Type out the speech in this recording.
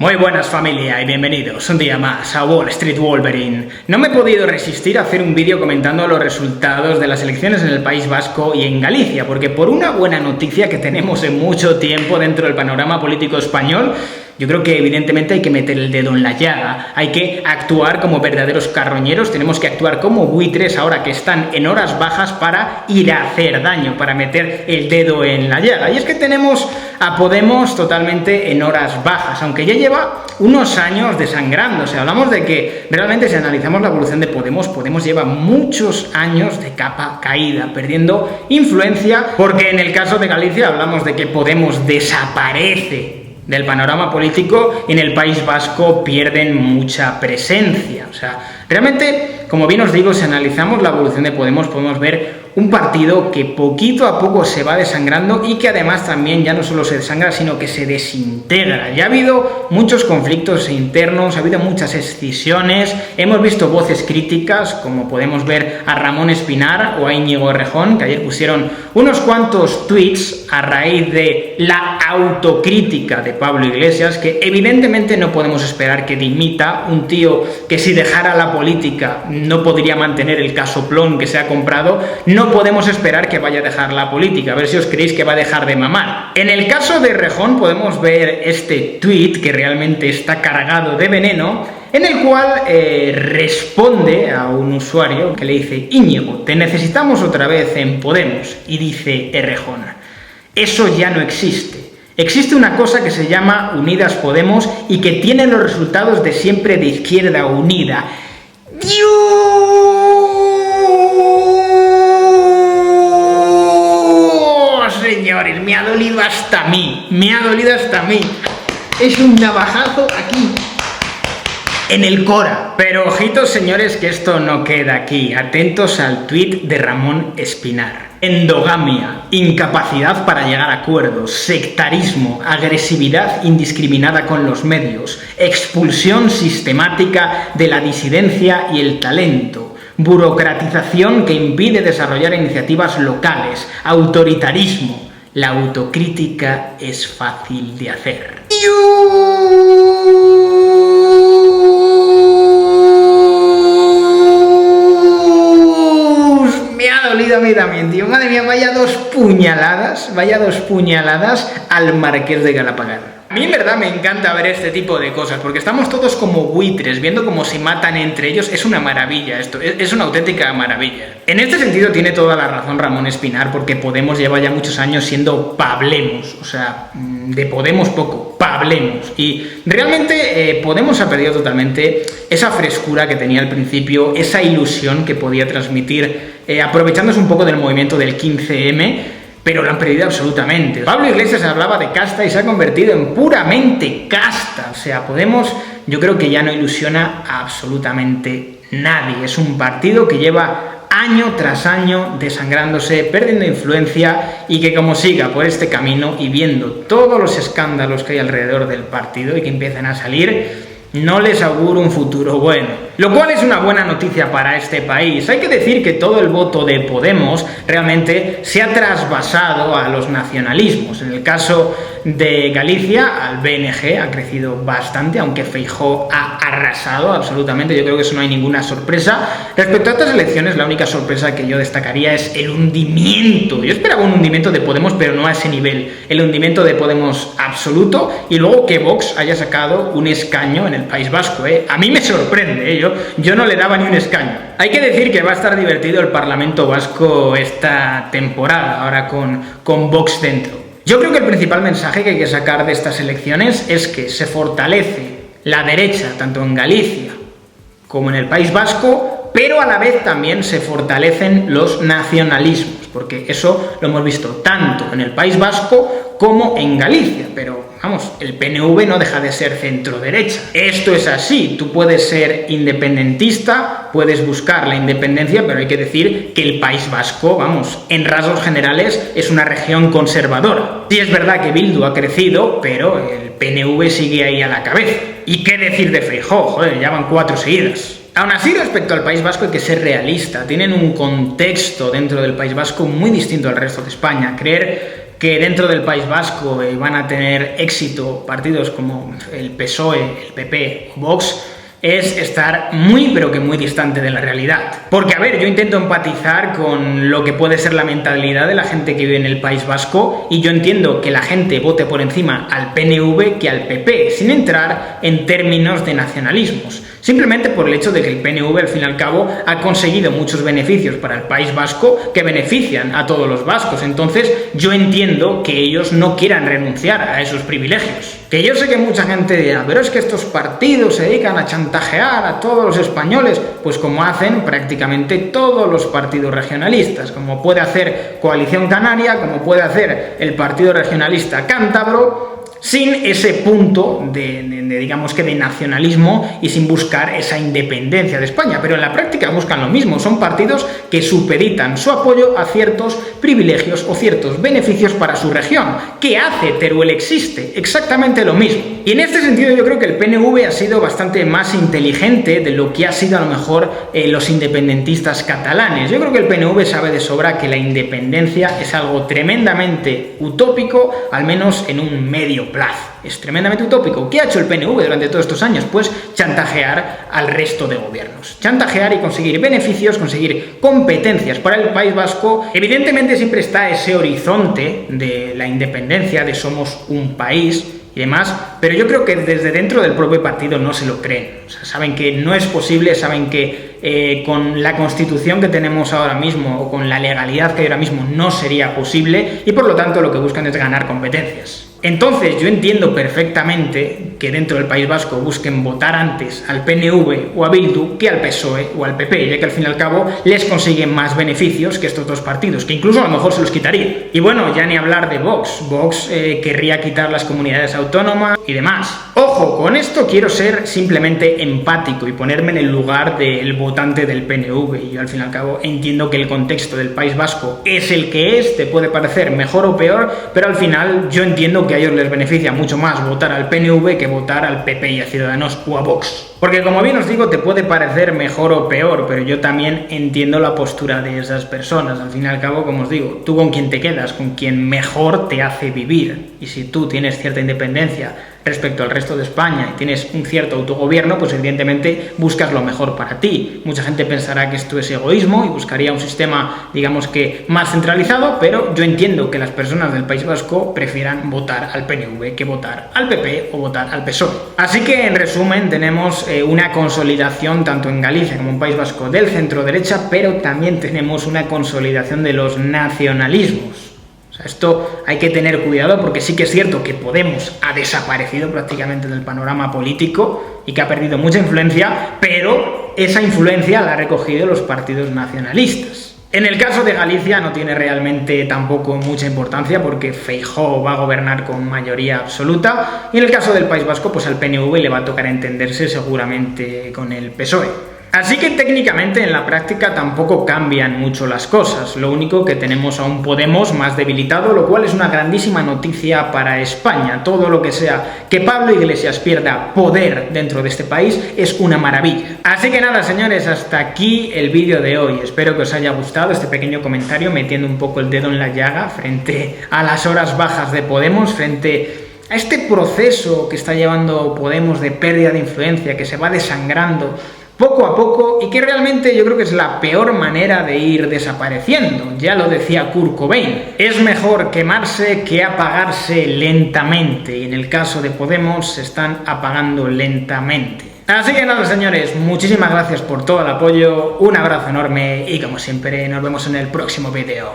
Muy buenas familia y bienvenidos un día más a Wall Street Wolverine. No me he podido resistir a hacer un vídeo comentando los resultados de las elecciones en el País Vasco y en Galicia, porque por una buena noticia que tenemos en mucho tiempo dentro del panorama político español, yo creo que evidentemente hay que meter el dedo en la llaga, hay que actuar como verdaderos carroñeros, tenemos que actuar como buitres ahora que están en horas bajas para ir a hacer daño, para meter el dedo en la llaga. Y es que tenemos a Podemos totalmente en horas bajas, aunque ya lleva unos años desangrándose. Hablamos de que realmente si analizamos la evolución de Podemos, Podemos lleva muchos años de capa caída, perdiendo influencia, porque en el caso de Galicia hablamos de que Podemos desaparece del panorama político y en el País Vasco pierden mucha presencia. O sea, realmente, como bien os digo, si analizamos la evolución de Podemos, podemos ver un partido que poquito a poco se va desangrando y que además también ya no solo se desangra, sino que se desintegra. Ya ha habido muchos conflictos internos, ha habido muchas escisiones, hemos visto voces críticas, como podemos ver a Ramón Espinar o a Íñigo Errejón, que ayer pusieron unos cuantos tweets a raíz de la autocrítica de Pablo Iglesias, que evidentemente no podemos esperar que dimita un tío que si dejara la política no podría mantener el casoplón que se ha comprado. No podemos esperar que vaya a dejar la política, a ver si os creéis que va a dejar de mamar. En el caso de Errejón podemos ver este tweet que realmente está cargado de veneno, en el cual responde a un usuario que le dice: Íñigo, te necesitamos otra vez en Podemos. Y dice Errejón: eso ya no existe. Existe una cosa que se llama Unidas Podemos y que tiene los resultados de siempre de Izquierda Unida. Señores, me ha dolido hasta a mí, es un navajazo aquí en el cora. Pero ojitos, señores, que esto no queda aquí. Atentos al tuit de Ramón Espinar. Endogamia, incapacidad para llegar a acuerdos, sectarismo, agresividad indiscriminada con los medios, expulsión sistemática de la disidencia y el talento, burocratización que impide desarrollar iniciativas locales, autoritarismo. La autocrítica es fácil de hacer. Me ha dolido a mí también, tío. Madre mía, vaya dos puñaladas al Marqués de Galapagar. A mí en verdad me encanta ver este tipo de cosas, porque estamos todos como buitres, viendo cómo se matan entre ellos. Es una maravilla esto, es una auténtica maravilla. En este sentido tiene toda la razón Ramón Espinar, porque Podemos lleva ya muchos años siendo Pablemos, o sea, de Podemos poco, Pablemos. Y realmente Podemos ha perdido totalmente esa frescura que tenía al principio, esa ilusión que podía transmitir, aprovechándose un poco del movimiento del 15M, pero lo han perdido absolutamente. Pablo Iglesias hablaba de casta y se ha convertido en puramente casta. O sea, Podemos, yo creo que ya no ilusiona a absolutamente nadie. Es un partido que lleva año tras año desangrándose, perdiendo influencia, y que como siga por este camino y viendo todos los escándalos que hay alrededor del partido y que empiezan a salir, no les auguro un futuro bueno. Lo cual es una buena noticia para este país. Hay que decir que todo el voto de Podemos realmente se ha trasvasado a los nacionalismos. En el caso de Galicia, al BNG ha crecido bastante, aunque Feijóo ha arrasado absolutamente. Yo creo que eso no hay ninguna sorpresa. Respecto a estas elecciones, la única sorpresa que yo destacaría es el hundimiento. Yo esperaba un hundimiento de Podemos, pero no a ese nivel. El hundimiento de Podemos absoluto, y luego que Vox haya sacado un escaño en el País Vasco. A mí me sorprende, yo no le daba ni un escaño. Hay que decir que va a estar divertido el Parlamento Vasco esta temporada, ahora con Vox dentro. Yo creo que el principal mensaje que hay que sacar de estas elecciones es que se fortalece la derecha, tanto en Galicia como en el País Vasco, pero a la vez también se fortalecen los nacionalismos, porque eso lo hemos visto tanto en el País Vasco como en Galicia, pero vamos, el PNV no deja de ser centro-derecha. Esto es así, tú puedes ser independentista, puedes buscar la independencia, pero hay que decir que el País Vasco, vamos, en rasgos generales es una región conservadora. Sí es verdad que Bildu ha crecido, pero el PNV sigue ahí a la cabeza. ¿Y qué decir de Feijóo? Joder, ya van 4 seguidas. Aún así, respecto al País Vasco hay que ser realista. Tienen un contexto dentro del País Vasco muy distinto al resto de España. Creer que dentro del País Vasco van a tener éxito partidos como el PSOE, el PP o Vox, es estar muy pero que muy distante de la realidad. Porque, a ver, yo intento empatizar con lo que puede ser la mentalidad de la gente que vive en el País Vasco y yo entiendo que la gente vote por encima al PNV que al PP, sin entrar en términos de nacionalismos. Simplemente por el hecho de que el PNV, al fin y al cabo, ha conseguido muchos beneficios para el País Vasco que benefician a todos los vascos. Entonces, yo entiendo que ellos no quieran renunciar a esos privilegios. Que yo sé que mucha gente dirá, pero es que estos partidos se dedican a chantajear a todos los españoles, pues como hacen prácticamente todos los partidos regionalistas, como puede hacer Coalición Canaria, como puede hacer el Partido Regionalista Cántabro, sin ese punto digamos que de nacionalismo y sin buscar esa independencia de España, pero en la práctica buscan lo mismo, son partidos que supeditan su apoyo a ciertos privilegios o ciertos beneficios para su región. ¿Qué hace Teruel Existe? Exactamente lo mismo. Y en este sentido yo creo que el PNV ha sido bastante más inteligente de lo que ha sido a lo mejor los independentistas catalanes. Yo creo que el PNV sabe de sobra que la independencia es algo tremendamente utópico, al menos en un medio plazo. Es tremendamente utópico. ¿Qué ha hecho el PNV durante todos estos años? Pues chantajear al resto de gobiernos. Chantajear y conseguir beneficios, conseguir competencias para el País Vasco. Evidentemente siempre está ese horizonte de la independencia, de somos un país y demás, pero yo creo que desde dentro del propio partido no se lo creen. O sea, saben que no es posible, saben que con la Constitución que tenemos ahora mismo o con la legalidad que hay ahora mismo no sería posible y por lo tanto lo que buscan es ganar competencias. Entonces yo entiendo perfectamente que dentro del País Vasco busquen votar antes al PNV o a Bildu que al PSOE o al PP, ya que al fin y al cabo les consiguen más beneficios que estos dos partidos, que incluso a lo mejor se los quitaría. Y bueno, ya ni hablar de Vox. Vox querría quitar las comunidades autónomas y demás. Ojo, con esto quiero ser simplemente empático y ponerme en el lugar del votante del PNV. Y yo al fin y al cabo entiendo que el contexto del País Vasco es el que es, te puede parecer mejor o peor, pero al final yo entiendo que a ellos les beneficia mucho más votar al PNV que votar al PP y a Ciudadanos o a Vox. Porque como bien os digo, te puede parecer mejor o peor, pero yo también entiendo la postura de esas personas. Al fin y al cabo, como os digo, tú con quién te quedas, con quien mejor te hace vivir. Y si tú tienes cierta independencia respecto al resto de España y tienes un cierto autogobierno, pues evidentemente buscas lo mejor para ti. Mucha gente pensará que esto es egoísmo y buscaría un sistema, digamos que más centralizado, pero yo entiendo que las personas del País Vasco prefieran votar al PNV que votar al PP o votar al PSOE. Así que en resumen tenemos una consolidación tanto en Galicia como en País Vasco del centro derecha, pero también tenemos una consolidación de los nacionalismos. O sea, esto hay que tener cuidado porque sí que es cierto que Podemos ha desaparecido prácticamente del panorama político y que ha perdido mucha influencia, pero esa influencia la han recogido los partidos nacionalistas. En el caso de Galicia no tiene realmente tampoco mucha importancia porque Feijóo va a gobernar con mayoría absoluta y en el caso del País Vasco pues al PNV le va a tocar entenderse seguramente con el PSOE. Así que técnicamente en la práctica tampoco cambian mucho las cosas, lo único que tenemos a un Podemos más debilitado, lo cual es una grandísima noticia para España. Todo lo que sea que Pablo Iglesias pierda poder dentro de este país es una maravilla. Así que nada, señores, hasta aquí el vídeo de hoy. Espero que os haya gustado este pequeño comentario metiendo un poco el dedo en la llaga frente a las horas bajas de Podemos, frente a este proceso que está llevando Podemos de pérdida de influencia, que se va desangrando poco a poco y que realmente yo creo que es la peor manera de ir desapareciendo. Ya lo decía Kurt Cobain, es mejor quemarse que apagarse lentamente y en el caso de Podemos se están apagando lentamente. Así que nada, señores, muchísimas gracias por todo el apoyo, un abrazo enorme y como siempre nos vemos en el próximo vídeo.